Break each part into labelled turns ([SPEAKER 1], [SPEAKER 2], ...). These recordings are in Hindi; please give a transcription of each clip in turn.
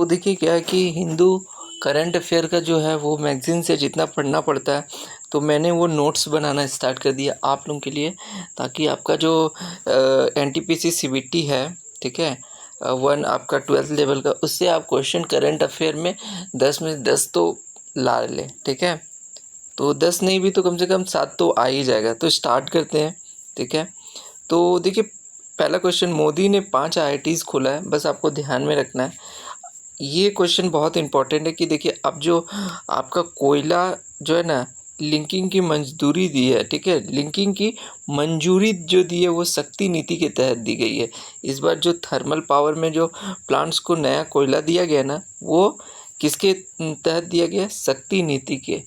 [SPEAKER 1] तो देखिए क्या है कि हिंदू करंट अफेयर का जो है वो मैगज़ीन से जितना पढ़ना पड़ता है, तो मैंने वो नोट्स बनाना स्टार्ट कर दिया आप लोगों के लिए, ताकि आपका जो एनटीपीसी सीबीटी है, ठीक है, वन आपका 12th लेवल का, उससे आप क्वेश्चन करंट अफेयर में 10 में 10 तो ला लें, ठीक है। तो 10 नहीं भी तो कम से कम 7 तो आ ही जाएगा। तो स्टार्ट करते हैं, ठीक है। तो देखिए पहला क्वेश्चन, मोदी ने 5 आईआईटीज़ खोला है, बस आपको ध्यान में रखना है। ये क्वेश्चन बहुत इंपॉर्टेंट है कि देखिए अब जो आपका कोयला जो है ना, लिंकिंग की मंजूरी दी है, ठीक है, लिंकिंग की मंजूरी जो दी है वो शक्ति नीति के तहत दी गई है। इस बार जो थर्मल पावर में जो प्लांट्स को नया कोयला दिया गया ना, वो किसके तहत दिया गया? शक्ति नीति के।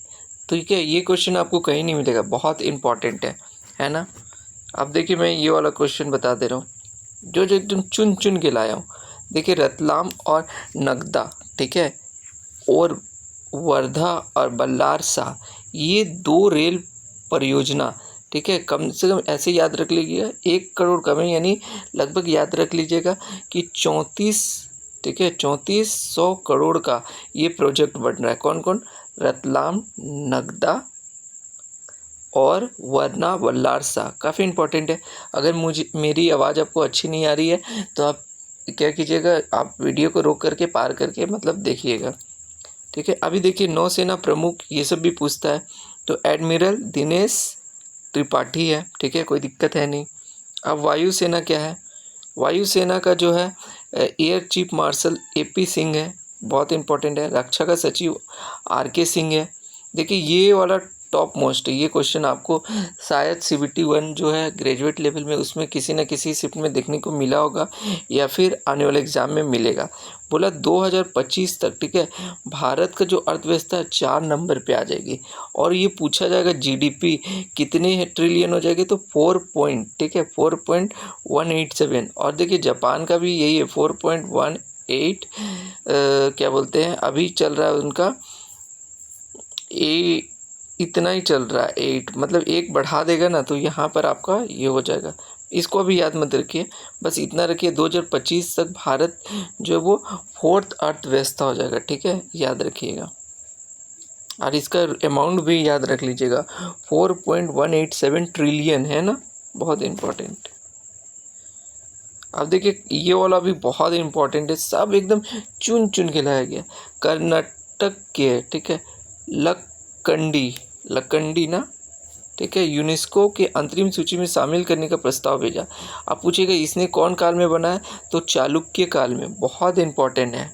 [SPEAKER 1] तो ठीक है, ये क्वेश्चन आपको कहीं नहीं मिलेगा, बहुत इंपॉर्टेंट है ना। अब देखिए मैं ये वाला क्वेश्चन बता दे रहा हूँ, जो जो एकदम चुन चुन के लाया हूँ। देखिए रतलाम और नगदा, ठीक है, और वर्धा और बल्लारसा, ये 2 रेल परियोजना, ठीक है, कम से कम ऐसे याद रख लीजिएगा, 1 करोड़ कम है, यानी लगभग याद रख लीजिएगा कि 34, ठीक है, 3400 करोड़ का ये प्रोजेक्ट बन रहा है। कौन कौन? रतलाम, नगदा और वरना बल्लारसा। काफ़ी इंपॉर्टेंट है। अगर मेरी आवाज़ आपको अच्छी नहीं आ रही है तो आप क्या कीजिएगा, आप वीडियो को रोक करके पार करके मतलब देखिएगा, ठीक है। अभी देखिए नौसेना प्रमुख, ये सब भी पूछता है, तो एडमिरल दिनेश त्रिपाठी है, ठीक है, कोई दिक्कत है नहीं। अब वायुसेना क्या है? वायुसेना का जो है air chief marshal AP Singh है, बहुत इंपॉर्टेंट है। रक्षा का सचिव आरके सिंह है। देखिए ये वाला टॉप मोस्ट है, ये क्वेश्चन आपको शायद सीबीटी 1 जो है ग्रेजुएट लेवल में, उसमें किसी न किसी शिफ्ट में देखने को मिला होगा या फिर आने वाले एग्जाम में मिलेगा। बोला 2025 तक, ठीक है, भारत का जो अर्थव्यवस्था 4 नंबर पे आ जाएगी, और ये पूछा जाएगा जीडीपी कितने ट्रिलियन हो जाएगी, तो 4 पॉइंट, ठीक है, 4.187। और देखिए जापान का भी यही है 4.18, क्या बोलते हैं, अभी चल रहा है उनका इतना ही चल रहा है 8, मतलब 1 बढ़ा देगा ना तो यहाँ पर आपका ये हो जाएगा। इसको अभी याद मत रखिए, बस इतना रखिए 2025 तक भारत जो है वो 4th अर्थव्यवस्था हो जाएगा, ठीक है, याद रखिएगा। और इसका अमाउंट भी याद रख लीजिएगा, 4.187 ट्रिलियन है ना, बहुत इम्पोर्टेंट। अब देखिए ये वाला भी बहुत इम्पोर्टेंट है, सब एकदम चुन चुन के लाया गया। कर्नाटक के, ठीक है, लक्कंडी ना, ठीक है, यूनेस्को के अंतरिम सूची में शामिल करने का प्रस्ताव भेजा। आप पूछिएगा इसने कौन काल में बना है, तो चालुक्य काल में, बहुत इम्पोर्टेंट है,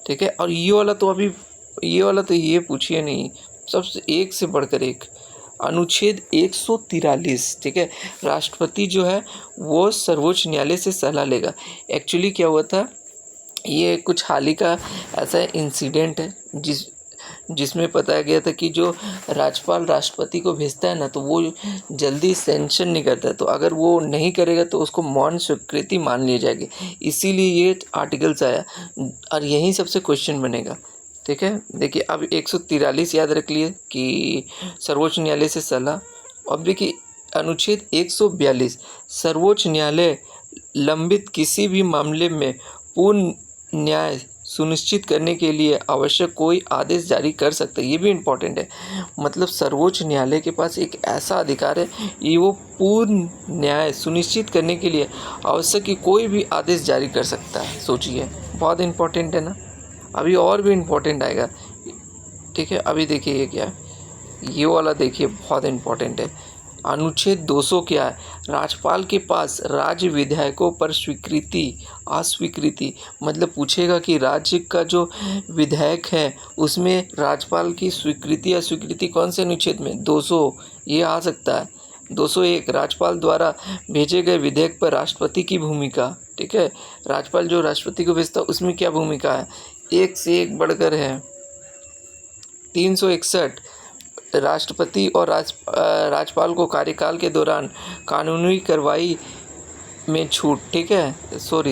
[SPEAKER 1] ठीक है। और ये वाला तो ये पूछिए नहीं, सबसे एक से बढ़कर एक। अनुच्छेद 143, ठीक है, राष्ट्रपति जो है वो सर्वोच्च न्यायालय से सलाह लेगा। एक्चुअली क्या हुआ था, ये कुछ हाल ही का ऐसा इंसिडेंट है जिसमें बताया गया था कि जो राज्यपाल राष्ट्रपति को भेजता है ना, तो वो जल्दी सेंक्शन नहीं करता है, तो अगर वो नहीं करेगा तो उसको मौन स्वीकृति मान ली जाएगी। इसीलिए ये आर्टिकल्स आया, और यहीं सबसे क्वेश्चन बनेगा, ठीक है। देखिए अब 143 याद रख लिए कि सर्वोच्च न्यायालय से सलाह। अब देखिए अनुच्छेद 142, सर्वोच्च न्यायालय लंबित किसी भी मामले में पूर्ण न्याय सुनिश्चित करने के लिए आवश्यक कोई आदेश जारी कर सकता है। ये भी इम्पोर्टेंट है, मतलब सर्वोच्च न्यायालय के पास एक ऐसा अधिकार है कि वो पूर्ण न्याय सुनिश्चित करने के लिए आवश्यक कोई भी आदेश जारी कर सकता है। सोचिए, बहुत इम्पोर्टेंट है ना। अभी और भी इम्पोर्टेंट आएगा, ठीक है। अभी देखिए ये क्या है, ये वाला देखिए बहुत इम्पोर्टेंट है। अनुच्छेद 200 क्या है, राज्यपाल के पास राज्य विधायकों पर स्वीकृति अस्वीकृति, मतलब पूछेगा कि राज्य का जो विधायक है उसमें राज्यपाल की स्वीकृति अस्वीकृति कौन से अनुच्छेद में, 200, ये आ सकता है। 201, राज्यपाल द्वारा भेजे गए विधेयक पर राष्ट्रपति की भूमिका, ठीक है, राज्यपाल जो राष्ट्रपति को भेजता है उसमें क्या भूमिका है, एक से एक बढ़कर है। 361, राष्ट्रपति और राज्यपाल को कार्यकाल के दौरान कानूनी कार्रवाई में छूट, ठीक है,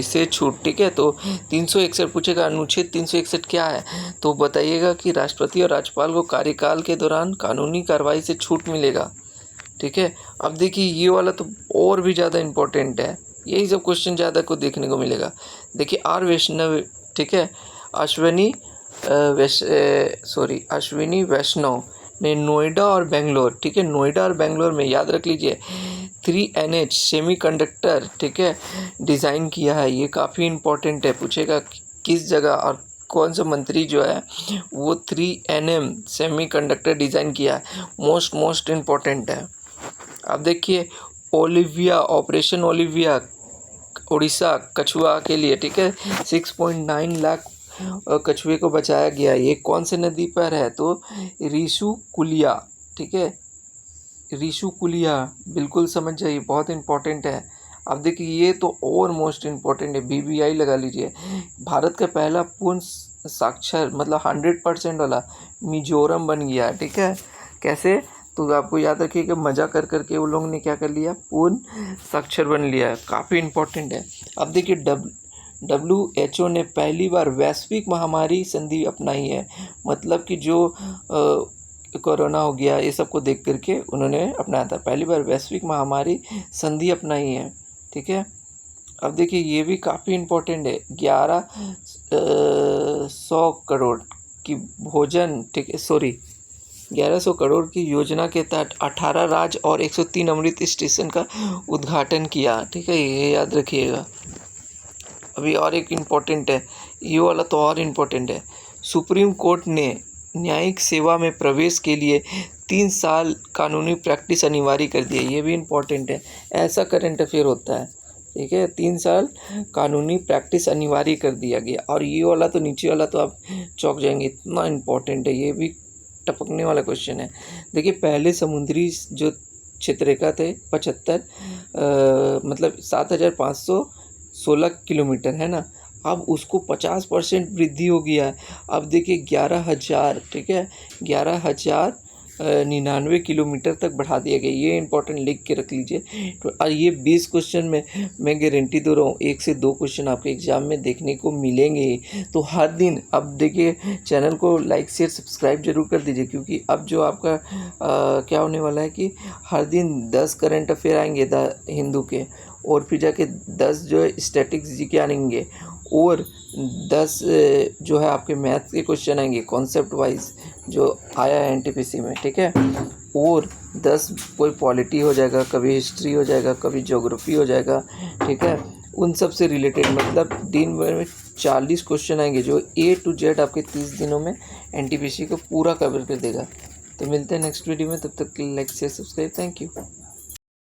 [SPEAKER 1] से छूट, ठीक है। तो 361 पूछेगा, अनुच्छेद 361 क्या है, तो बताइएगा कि राष्ट्रपति और राज्यपाल को कार्यकाल के दौरान कानूनी कार्रवाई से छूट मिलेगा, ठीक है। अब देखिए ये वाला तो और भी ज़्यादा इम्पोर्टेंट है, यही सब क्वेश्चन ज़्यादा को देखने को मिलेगा। देखिए आर ठीक है। अश्विनी वैष्णव ने नोएडा और बेंगलोर, ठीक है, नोएडा और बेंगलोर में याद रख लीजिए 3NH सेमीकंडक्टर, ठीक है, डिज़ाइन किया है। ये काफ़ी इम्पोर्टेंट है, पूछेगा किस जगह और कौन सा मंत्री जो है वो 3NM सेमीकंडक्टर डिज़ाइन किया है, मोस्ट इम्पोर्टेंट है। अब देखिए ओलिविया, ऑपरेशन ओलिविया उड़ीसा कछुआ के लिए, ठीक है, 6.9 लाख कछुए को बचाया गया। ये कौन से नदी पर है, तो ऋषिकुलिया, ठीक है, ऋषिकुलिया, बिल्कुल समझ जाइए, बहुत इंपॉर्टेंट है। अब देखिए ये तो और मोस्ट इम्पॉर्टेंट है, BBI लगा लीजिए। भारत का पहला पूर्ण साक्षर मतलब 100% वाला मिजोरम बन गया, ठीक है। कैसे, तो आपको याद रखिए कि मज़ा कर करके वो लोगों ने क्या कर लिया, पूर्ण साक्षर बन लिया है, काफ़ी इम्पोर्टेंट है। अब देखिए WHO ने पहली बार वैश्विक महामारी संधि अपनाई है, मतलब कि जो कोरोना हो गया ये सब को देख करके उन्होंने अपनाया था, पहली बार वैश्विक महामारी संधि अपनाई है, ठीक है। अब देखिए ये भी काफ़ी इम्पोर्टेंट है, 1100 करोड़ की भोजन, ठीक है, 1100 करोड़ की योजना के तहत 18 राज्य और 103 अमृत स्टेशन का उद्घाटन किया, ठीक है, ये याद रखिएगा। अभी और एक इम्पोर्टेंट है, ये वाला तो और इम्पोर्टेंट है, सुप्रीम कोर्ट ने न्यायिक सेवा में प्रवेश के लिए 3 साल कानूनी प्रैक्टिस अनिवार्य कर दी है। ये भी इम्पोर्टेंट है, ऐसा करंट अफेयर होता है, ठीक है, 3 साल कानूनी प्रैक्टिस अनिवार्य कर दिया गया। और ये वाला तो नीचे वाला तो आप चौंक जाएंगे, इतना इम्पोर्टेंट है, ये भी टपकने वाला क्वेश्चन है। देखिए पहले समुद्री जो क्षेत्ररेखा थे 75 मतलब 7516 किलोमीटर है ना, अब उसको 50% वृद्धि हो गया है। अब देखिए 11,000, ठीक है, 11,099 किलोमीटर तक बढ़ा दिया गया। ये इंपॉर्टेंट लिख के रख लीजिए। तो और ये 20 क्वेश्चन में मैं गारंटी दे रहा हूँ 1 से 2 क्वेश्चन आपके एग्जाम में देखने को मिलेंगे ही। तो हर दिन अब देखिए चैनल को लाइक शेयर सब्सक्राइब जरूर कर दीजिए, क्योंकि अब जो आपका क्या होने वाला है कि हर दिन 10 करंट अफेयर आएंगे द हिंदू के, और फिर जाके 10 जो है स्टैटिक्स जी के आएंगे, और 10 जो है आपके मैथ के क्वेश्चन आएंगे कॉन्सेप्ट वाइज जो आया है NTPC में, ठीक है, और 10 कोई पॉलिटी हो जाएगा, कभी हिस्ट्री हो जाएगा, कभी ज्योग्राफी हो जाएगा, ठीक है, उन सब से रिलेटेड मतलब दिन भर में 40 क्वेश्चन आएंगे जो A to Z आपके 30 दिनों में NTPC को पूरा कवर कर देगा। तो मिलते हैं नेक्स्ट वीडियो में, तब तक like share subscribe, thank you.